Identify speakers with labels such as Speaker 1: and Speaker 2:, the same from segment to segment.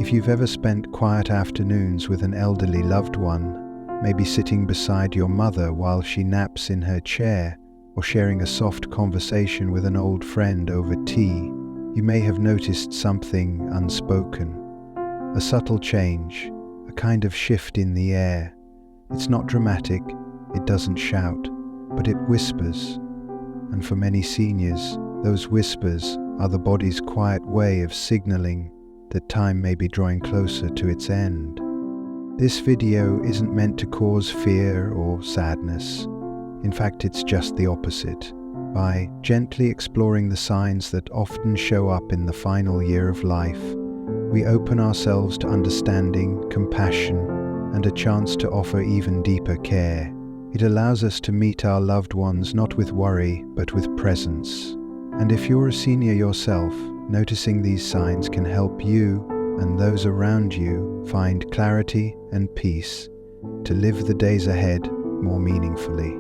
Speaker 1: If you've ever spent quiet afternoons with an elderly loved one, maybe sitting beside your mother while she naps in her chair, or sharing a soft conversation with an old friend over tea, you may have noticed something unspoken. A subtle change, a kind of shift in the air. It's not dramatic, it doesn't shout, but it whispers. And for many seniors, those whispers are the body's quiet way of signaling that time may be drawing closer to its end. This video isn't meant to cause fear or sadness. In fact, it's just the opposite. By gently exploring the signs that often show up in the final year of life, we open ourselves to understanding, compassion, and a chance to offer even deeper care. It allows us to meet our loved ones not with worry, but with presence. And if you're a senior yourself, noticing these signs can help you and those around you find clarity and peace to live the days ahead more meaningfully.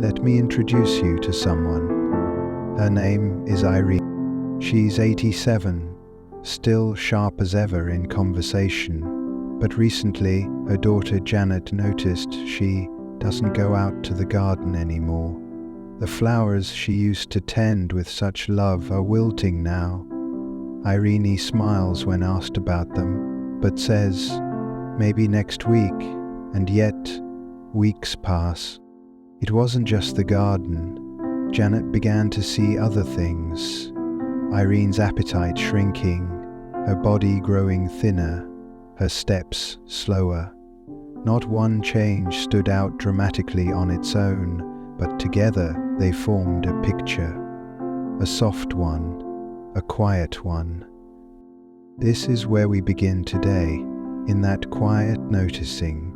Speaker 1: Let me introduce you to someone. Her name is Irene. She's 87, still sharp as ever in conversation. But recently, her daughter Janet noticed she doesn't go out to the garden anymore. The flowers she used to tend with such love are wilting now. Irene smiles when asked about them, but says, maybe next week, and yet weeks pass. It wasn't just the garden. Janet began to see other things. Irene's appetite shrinking, her body growing thinner, her steps slower. Not one change stood out dramatically on its own, but together they formed a picture. A soft one, a quiet one. This is where we begin today, in that quiet noticing.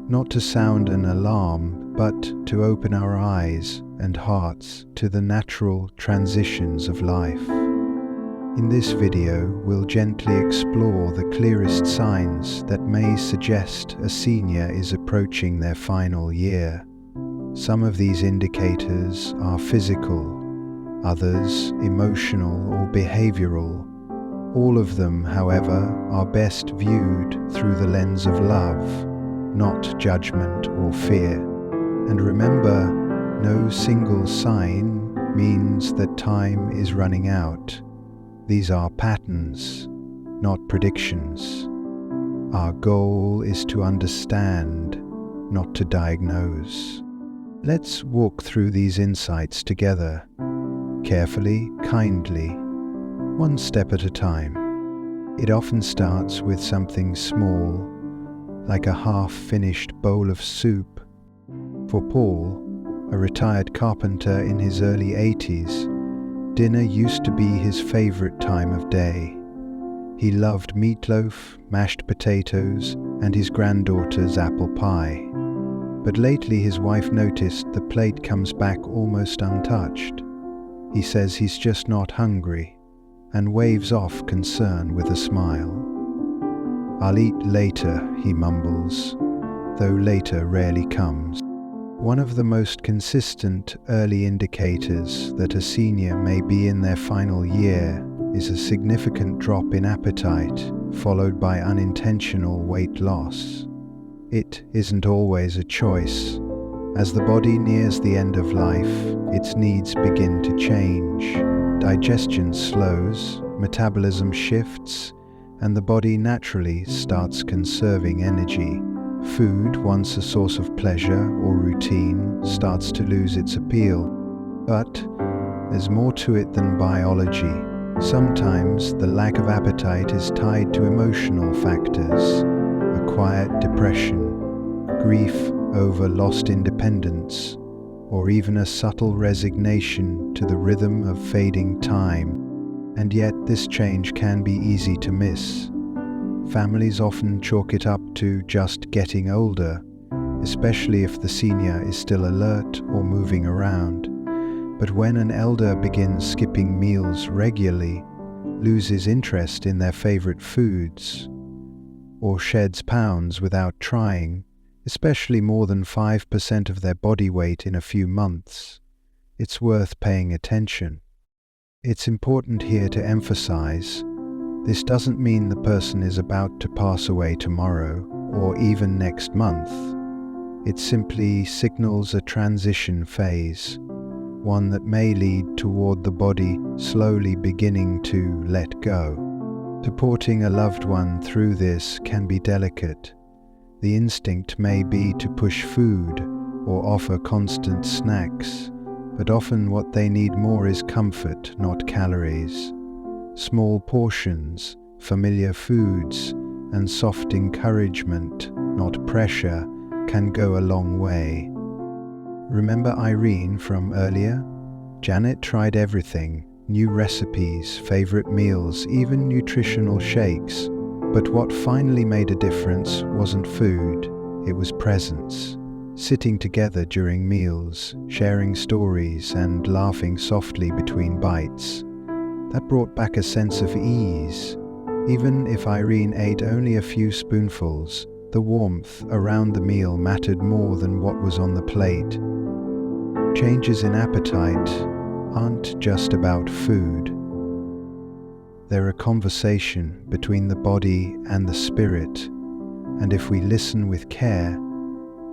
Speaker 1: Not to sound an alarm, but to open our eyes and hearts to the natural transitions of life. In this video, we'll gently explore the clearest signs that may suggest a senior is approaching their final year. Some of these indicators are physical, others emotional or behavioral. All of them, however, are best viewed through the lens of love, not judgment or fear. And remember, no single sign means that time is running out. These are patterns, not predictions. Our goal is to understand, not to diagnose. Let's walk through these insights together, carefully, kindly, one step at a time. It often starts with something small, like a half-finished bowl of soup. For Paul, a retired carpenter in his early 80s, dinner used to be his favorite time of day. He loved meatloaf, mashed potatoes, and his granddaughter's apple pie. But lately his wife noticed the plate comes back almost untouched. He says he's just not hungry, and waves off concern with a smile. "I'll eat later," he mumbles, though later rarely comes. One of the most consistent early indicators that a senior may be in their final year is a significant drop in appetite, followed by unintentional weight loss. It isn't always a choice. As the body nears the end of life, its needs begin to change. Digestion slows, metabolism shifts, and the body naturally starts conserving energy. Food, once a source of pleasure or routine, starts to lose its appeal. But there's more to it than biology. Sometimes the lack of appetite is tied to emotional factors, a quiet depression, grief over lost independence, or even a subtle resignation to the rhythm of fading time. And yet this change can be easy to miss. Families often chalk it up to just getting older, especially if the senior is still alert or moving around. But when an elder begins skipping meals regularly, loses interest in their favorite foods, or sheds pounds without trying, especially more than 5% of their body weight in a few months, it's worth paying attention. It's important here to emphasize This doesn't mean the person is about to pass away tomorrow or even next month. It simply signals a transition phase, one that may lead toward the body slowly beginning to let go. Supporting a loved one through this can be delicate. The instinct may be to push food or offer constant snacks, but often what they need more is comfort, not calories. Small portions, familiar foods, and soft encouragement, not pressure, can go a long way. Remember Irene from earlier? Janet tried everything, new recipes, favorite meals, even nutritional shakes. But what finally made a difference wasn't food, it was presence. Sitting together during meals, sharing stories, and laughing softly between bites. That brought back a sense of ease. Even if Irene ate only a few spoonfuls, the warmth around the meal mattered more than what was on the plate. Changes in appetite aren't just about food. They're a conversation between the body and the spirit, and if we listen with care,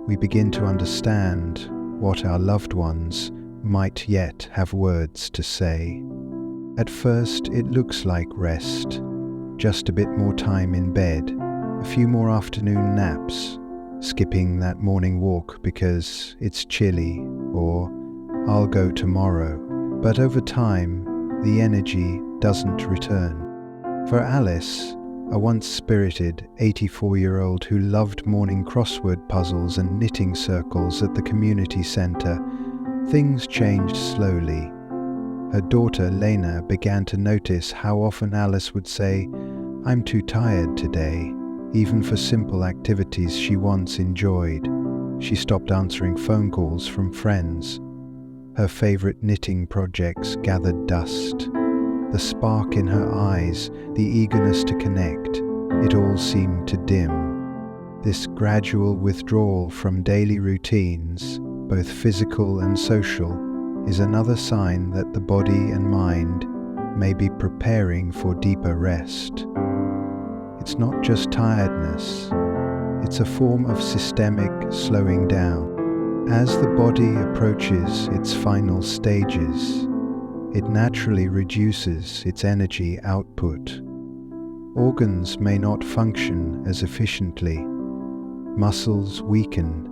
Speaker 1: we begin to understand what our loved ones might yet have words to say. At first, it looks like rest, just a bit more time in bed, a few more afternoon naps, skipping that morning walk because it's chilly, or I'll go tomorrow. But over time, the energy doesn't return. For Alice, a once-spirited 84-year-old who loved morning crossword puzzles and knitting circles at the community centre, things changed slowly. Her daughter Lena began to notice how often Alice would say, "I'm too tired today," even for simple activities she once enjoyed. She stopped answering phone calls from friends. Her favourite knitting projects gathered dust. The spark in her eyes, the eagerness to connect, it all seemed to dim. This gradual withdrawal from daily routines, both physical and social, is another sign that the body and mind may be preparing for deeper rest. It's not just tiredness, it's a form of systemic slowing down. As the body approaches its final stages, it naturally reduces its energy output. Organs may not function as efficiently, muscles weaken,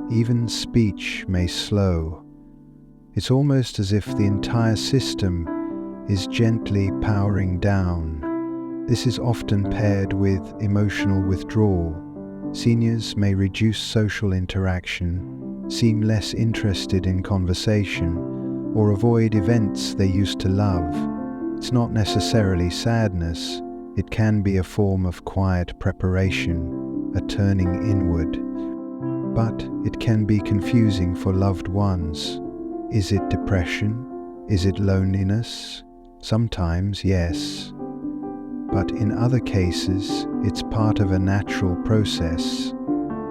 Speaker 1: even speech may slow. It's almost as if the entire system is gently powering down. This is often paired with emotional withdrawal. Seniors may reduce social interaction, seem less interested in conversation, or avoid events they used to love. It's not necessarily sadness, it can be a form of quiet preparation, a turning inward. But it can be confusing for loved ones. Is it depression? Is it loneliness? Sometimes, yes. But in other cases, it's part of a natural process,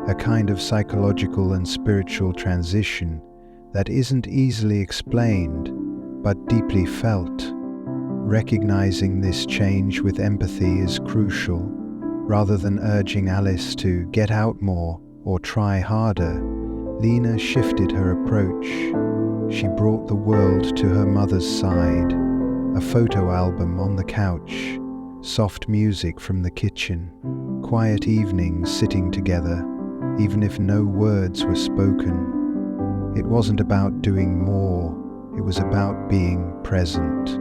Speaker 1: a kind of psychological and spiritual transition that isn't easily explained, but deeply felt. Recognizing this change with empathy is crucial. Rather than urging Alice to get out more or try harder, Lena shifted her approach. She brought the world to her mother's side, a photo album on the couch, soft music from the kitchen, quiet evenings sitting together, even if no words were spoken. It wasn't about doing more, it was about being present.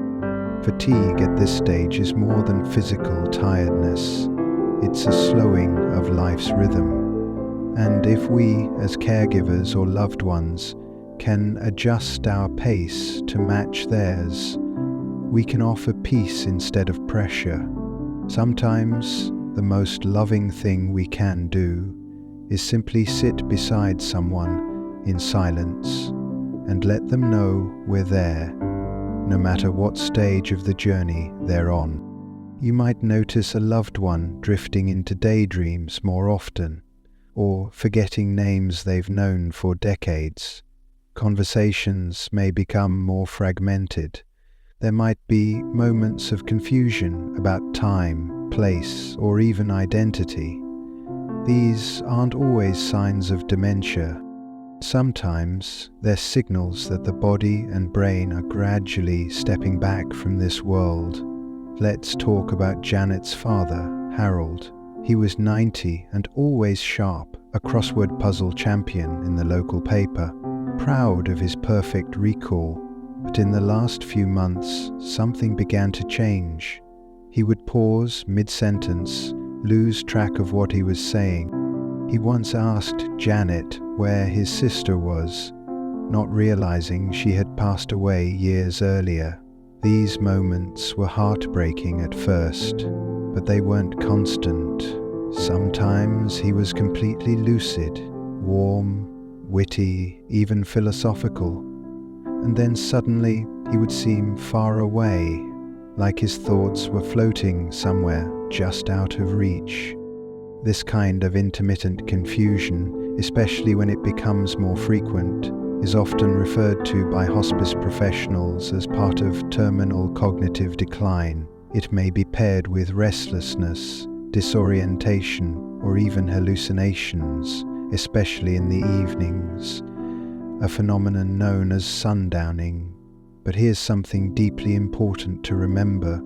Speaker 1: Fatigue at this stage is more than physical tiredness. It's a slowing of life's rhythm. And if we, as caregivers or loved ones, can adjust our pace to match theirs, we can offer peace instead of pressure. Sometimes the most loving thing we can do is simply sit beside someone in silence and let them know we're there, no matter what stage of the journey they're on. You might notice a loved one drifting into daydreams more often, or forgetting names they've known for decades. Conversations may become more fragmented. There might be moments of confusion about time, place, or even identity. These aren't always signs of dementia. Sometimes they're signals that the body and brain are gradually stepping back from this world. Let's talk about Janet's father, Harold. He was 90 and always sharp, a crossword puzzle champion in the local paper, proud of his perfect recall. But in the last few months, something began to change. He would pause mid-sentence, lose track of what he was saying. He once asked Janet where his sister was, not realizing she had passed away years earlier. These moments were heartbreaking at first, but they weren't constant. Sometimes he was completely lucid, warm, witty, even philosophical. And then suddenly he would seem far away, like his thoughts were floating somewhere just out of reach. This kind of intermittent confusion, especially when it becomes more frequent, is often referred to by hospice professionals as part of terminal cognitive decline. It may be paired with restlessness, disorientation, or even hallucinations, especially in the evenings, a phenomenon known as sundowning. But here's something deeply important to remember.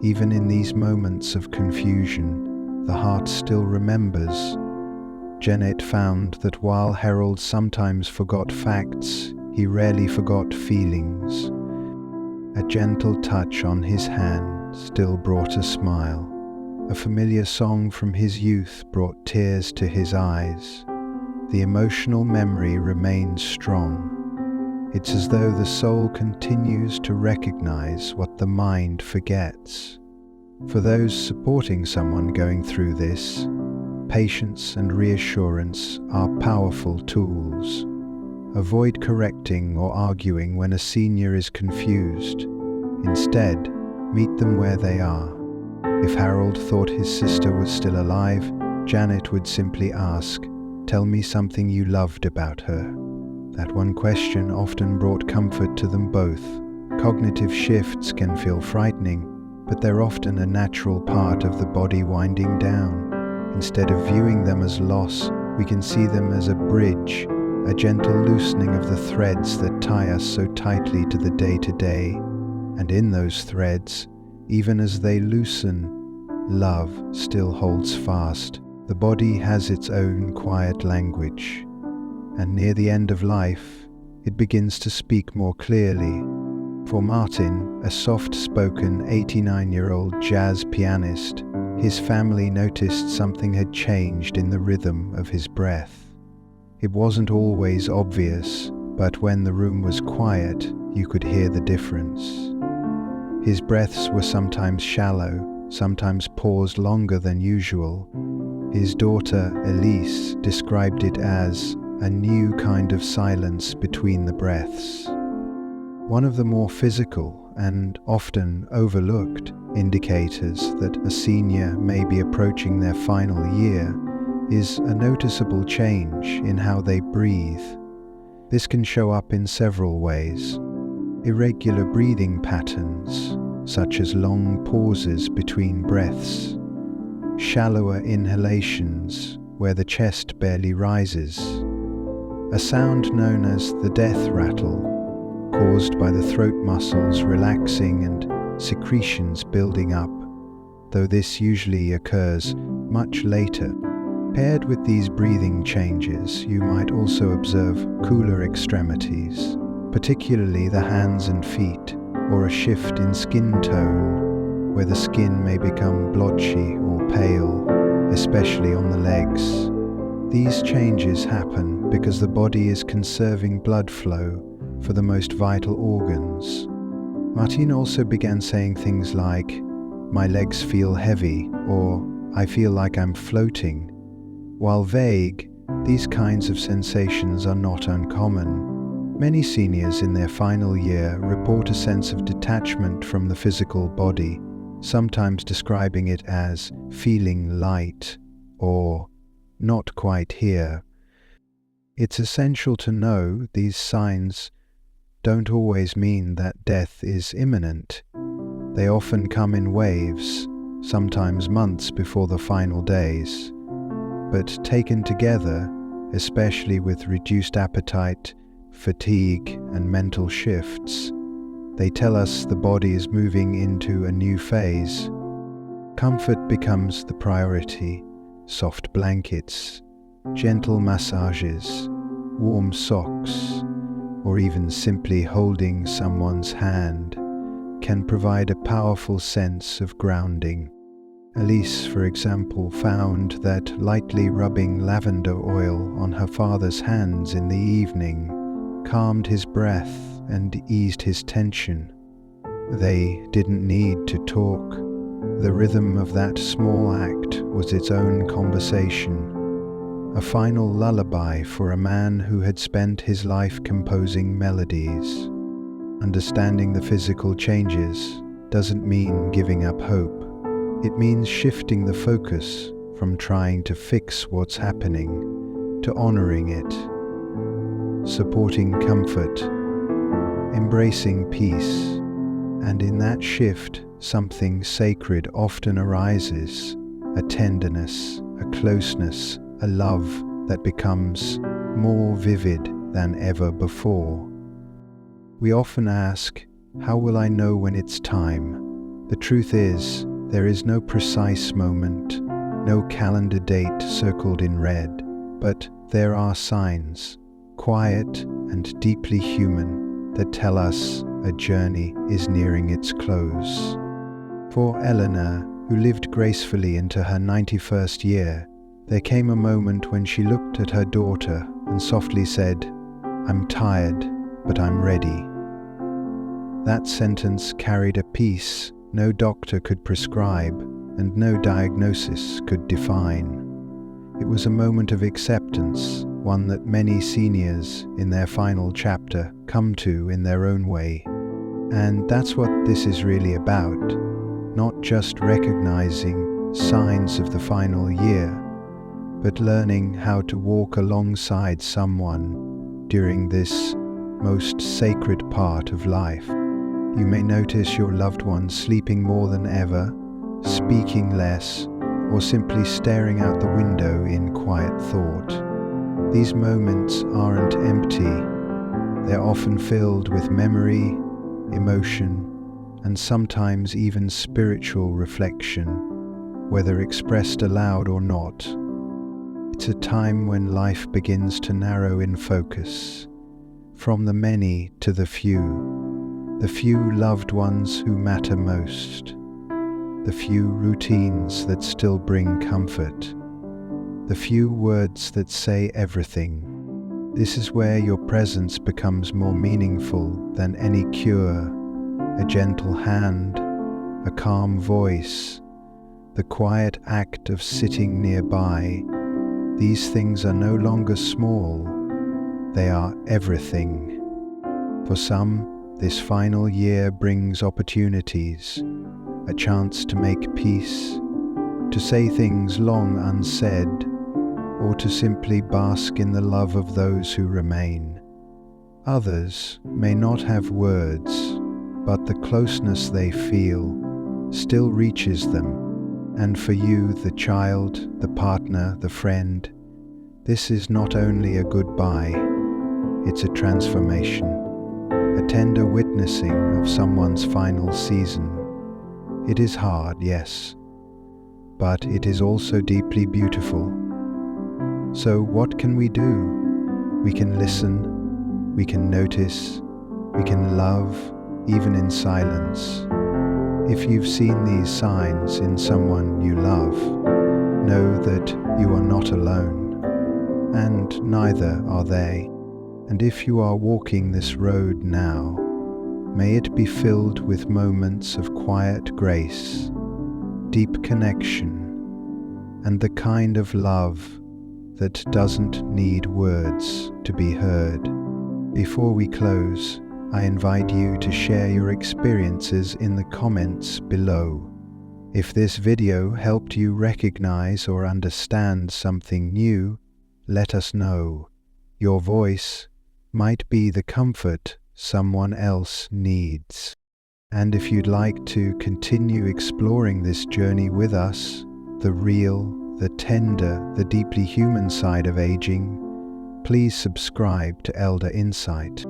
Speaker 1: Even in these moments of confusion, the heart still remembers. Janet found that while Harold sometimes forgot facts, he rarely forgot feelings. A gentle touch on his hand still brought a smile. A familiar song from his youth brought tears to his eyes. The emotional memory remains strong. It's as though the soul continues to recognize what the mind forgets. For those supporting someone going through this, patience and reassurance are powerful tools. Avoid correcting or arguing when a senior is confused. Instead, meet them where they are. If Harold thought his sister was still alive, Janet would simply ask, "Tell me something you loved about her." That one question often brought comfort to them both. Cognitive shifts can feel frightening, but they're often a natural part of the body winding down. Instead of viewing them as loss, we can see them as a bridge, a gentle loosening of the threads that tie us so tightly to the day-to-day. And in those threads, even as they loosen, love still holds fast. The body has its own quiet language, and near the end of life, it begins to speak more clearly. For Martin, a soft-spoken 89-year-old jazz pianist, his family noticed something had changed in the rhythm of his breath. It wasn't always obvious, but when the room was quiet, you could hear the difference. His breaths were sometimes shallow, sometimes paused longer than usual. His daughter, Elise, described it as a new kind of silence between the breaths. One of the more physical and often overlooked indicators that a senior may be approaching their final year is a noticeable change in how they breathe. This can show up in several ways. Irregular breathing patterns, such as long pauses between breaths, shallower inhalations where the chest barely rises, a sound known as the death rattle, caused by the throat muscles relaxing and secretions building up, though this usually occurs much later. Paired with these breathing changes, you might also observe cooler extremities, particularly the hands and feet, or a shift in skin tone, where the skin may become blotchy or pale, especially on the legs. These changes happen because the body is conserving blood flow for the most vital organs. Martin also began saying things like, "My legs feel heavy," or "I feel like I'm floating." While vague, these kinds of sensations are not uncommon. Many seniors in their final year report a sense of detachment from the physical body, sometimes describing it as feeling light or not quite here. It's essential to know these signs don't always mean that death is imminent. They often come in waves, sometimes months before the final days. But taken together, especially with reduced appetite, fatigue, and mental shifts, they tell us the body is moving into a new phase. Comfort becomes the priority. Soft blankets, gentle massages, warm socks, or even simply holding someone's hand can provide a powerful sense of grounding. Elise, for example, found that lightly rubbing lavender oil on her father's hands in the evening calmed his breath and eased his tension. They didn't need to talk. The rhythm of that small act was its own conversation, a final lullaby for a man who had spent his life composing melodies. Understanding the physical changes doesn't mean giving up hope. It means shifting the focus from trying to fix what's happening to honoring it, supporting comfort, embracing peace, and in that shift, something sacred often arises, a tenderness, a closeness, a love that becomes more vivid than ever before. We often ask, how will I know when it's time? The truth is, there is no precise moment, no calendar date circled in red, but there are signs, quiet and deeply human, that tell us a journey is nearing its close. For Eleanor, who lived gracefully into her 91st year, there came a moment when she looked at her daughter and softly said, "I'm tired, but I'm ready." That sentence carried a peace no doctor could prescribe and no diagnosis could define. It was a moment of acceptance, one that many seniors in their final chapter come to in their own way. And that's what this is really about, not just recognizing signs of the final year, but learning how to walk alongside someone during this most sacred part of life. You may notice your loved one sleeping more than ever, speaking less, or simply staring out the window in quiet thought. These moments aren't empty. They're often filled with memory, emotion, and sometimes even spiritual reflection, whether expressed aloud or not. It's a time when life begins to narrow in focus, from the many to the few loved ones who matter most, the few routines that still bring comfort, the few words that say everything. This is where your presence becomes more meaningful than any cure, a gentle hand, a calm voice, the quiet act of sitting nearby. These things are no longer small, they are everything. For some, this final year brings opportunities, a chance to make peace, to say things long unsaid, or to simply bask in the love of those who remain. Others may not have words, but the closeness they feel still reaches them. And for you, the child, the partner, the friend, this is not only a goodbye, it's a transformation, a tender witnessing of someone's final season. It is hard, yes, but it is also deeply beautiful. So what can we do? We can listen, we can notice, we can love, even in silence. If you've seen these signs in someone you love, know that you are not alone, and neither are they. And if you are walking this road now, may it be filled with moments of quiet grace, deep connection, and the kind of love that doesn't need words to be heard. Before we close, I invite you to share your experiences in the comments below. If this video helped you recognize or understand something new, let us know. Your voice might be the comfort someone else needs. And if you'd like to continue exploring this journey with us, the real, the tender, the deeply human side of aging, please subscribe to Elder Insight.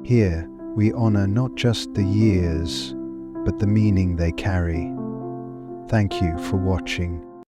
Speaker 1: Here, we honor not just the years, but the meaning they carry. Thank you for watching.